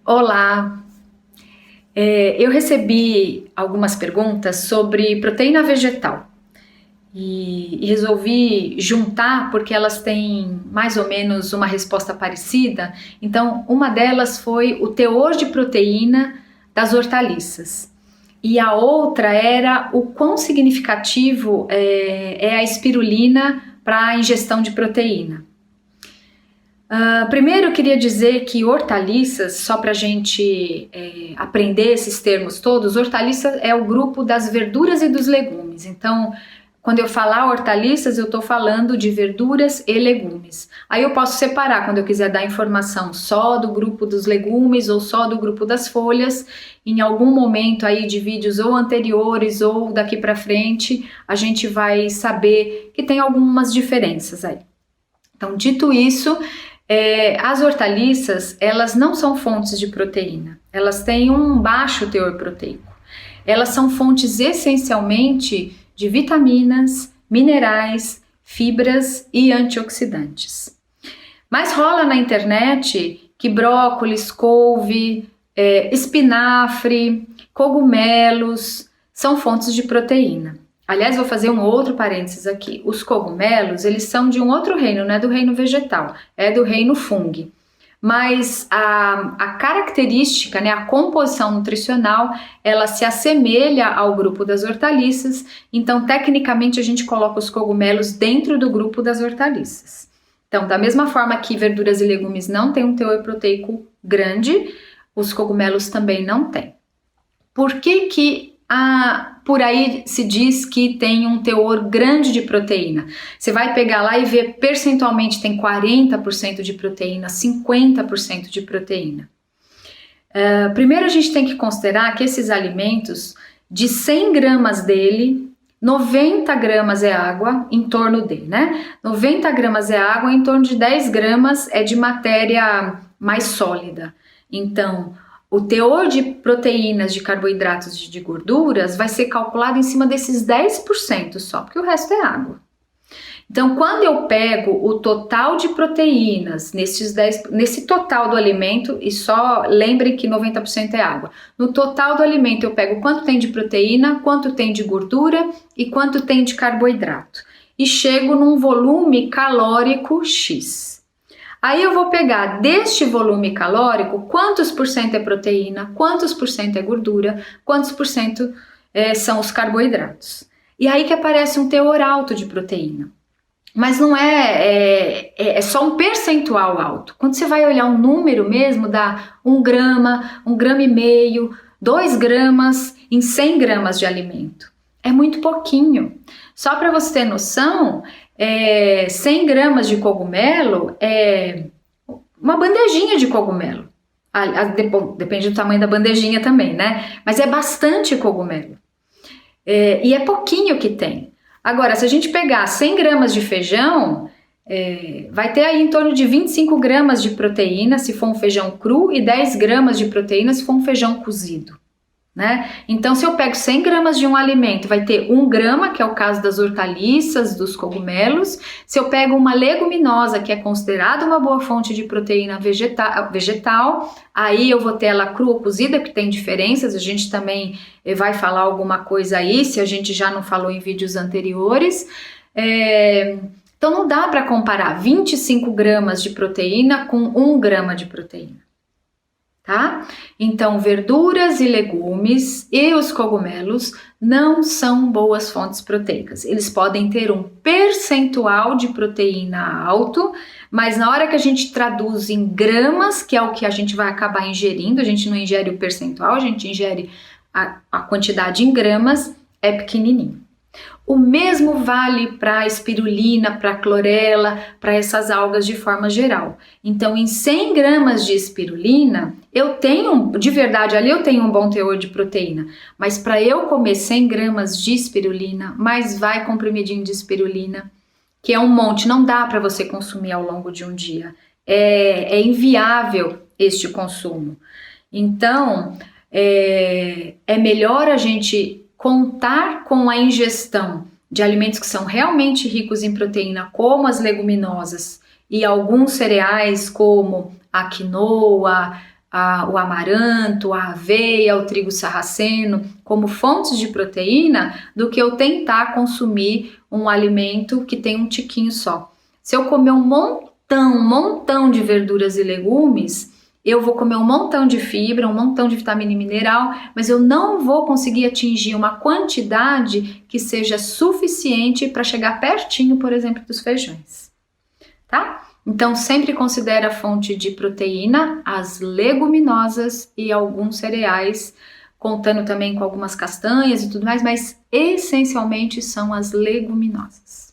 Olá, eu recebi algumas perguntas sobre proteína vegetal e resolvi juntar porque elas têm mais ou menos uma resposta parecida. Então, uma delas foi o teor de proteína das hortaliças e a outra era o quão significativo é a espirulina para a ingestão de proteína. Primeiro eu queria dizer que hortaliças, só para a gente aprender esses termos todos, hortaliças é o grupo das verduras e dos legumes. Então, quando eu falar hortaliças, eu estou falando de verduras e legumes. Aí eu posso separar quando eu quiser dar informação só do grupo dos legumes ou só do grupo das folhas. Em algum momento aí de vídeos ou anteriores ou daqui para frente, a gente vai saber que tem algumas diferenças aí. Então, dito isso, as hortaliças, elas não são fontes de proteína, elas têm um baixo teor proteico. Elas são fontes essencialmente de vitaminas, minerais, fibras e antioxidantes. Mas rola na internet que brócolis, couve, espinafre, cogumelos são fontes de proteína. Aliás, vou fazer um outro parênteses aqui. Os cogumelos, eles são de um outro reino, não é do reino vegetal, é do reino fungo. Mas a característica, né, a composição nutricional, ela se assemelha ao grupo das hortaliças. Então, tecnicamente, a gente coloca os cogumelos dentro do grupo das hortaliças. Então, da mesma forma que verduras e legumes não têm um teor proteico grande, os cogumelos também não têm. Por que por aí se diz que tem um teor grande de proteína? Você vai pegar lá e ver percentualmente tem 40% de proteína, 50% de proteína. Primeiro a gente tem que considerar que esses alimentos, de 100 gramas dele, 90 gramas é água, em torno de, né? 90 gramas é água, em torno de 10 gramas é de matéria mais sólida. Então, o teor de proteínas, de carboidratos e de gorduras vai ser calculado em cima desses 10% só, porque o resto é água. Então, quando eu pego o total de proteínas nesse total do alimento, e só lembrem que 90% é água, no total do alimento eu pego quanto tem de proteína, quanto tem de gordura e quanto tem de carboidrato. E chego num volume calórico X. Aí eu vou pegar deste volume calórico quantos por cento é proteína, quantos por cento é gordura, quantos por cento são os carboidratos. E aí que aparece um teor alto de proteína. Mas não é só um percentual alto. Quando você vai olhar um número mesmo, dá 1 grama, 1,5 grama, 2 gramas em 100 gramas de alimento. É muito pouquinho. Só para você ter noção, 100 gramas de cogumelo é uma bandejinha de cogumelo. Depende do tamanho da bandejinha também, né? Mas é bastante cogumelo. E é pouquinho que tem. Agora, se a gente pegar 100 gramas de feijão, vai ter aí em torno de 25 gramas de proteína se for um feijão cru e 10 gramas de proteína se for um feijão cozido. Né? Então, se eu pego 100 gramas de um alimento, vai ter 1 grama, que é o caso das hortaliças, dos cogumelos. Se eu pego uma leguminosa, que é considerada uma boa fonte de proteína vegetal, aí eu vou ter ela crua ou cozida, que tem diferenças, a gente também vai falar alguma coisa aí, se a gente já não falou em vídeos anteriores. Então, não dá para comparar 25 gramas de proteína com 1 grama de proteína. Tá? Então, verduras e legumes e os cogumelos não são boas fontes proteicas. Eles podem ter um percentual de proteína alto, mas na hora que a gente traduz em gramas, que é o que a gente vai acabar ingerindo, a gente não ingere o percentual, a gente ingere a quantidade em gramas, é pequenininho. O mesmo vale para a espirulina, para a clorela, para essas algas de forma geral. Então, em 100 gramas de espirulina, eu tenho, de verdade, ali eu tenho um bom teor de proteína. Mas para eu comer 100 gramas de espirulina, mais vai comprimidinho de espirulina, que é um monte, não dá para você consumir ao longo de um dia. É inviável este consumo. Então, é melhor a gente contar com a ingestão de alimentos que são realmente ricos em proteína, como as leguminosas e alguns cereais como a quinoa, o amaranto, a aveia, o trigo sarraceno como fontes de proteína do que eu tentar consumir um alimento que tem um tiquinho só. Se eu comer um montão de verduras e legumes, eu vou comer um montão de fibra, um montão de vitamina e mineral, mas eu não vou conseguir atingir uma quantidade que seja suficiente para chegar pertinho, por exemplo, dos feijões, tá? Então, sempre considere a fonte de proteína, as leguminosas e alguns cereais, contando também com algumas castanhas e tudo mais, mas essencialmente são as leguminosas.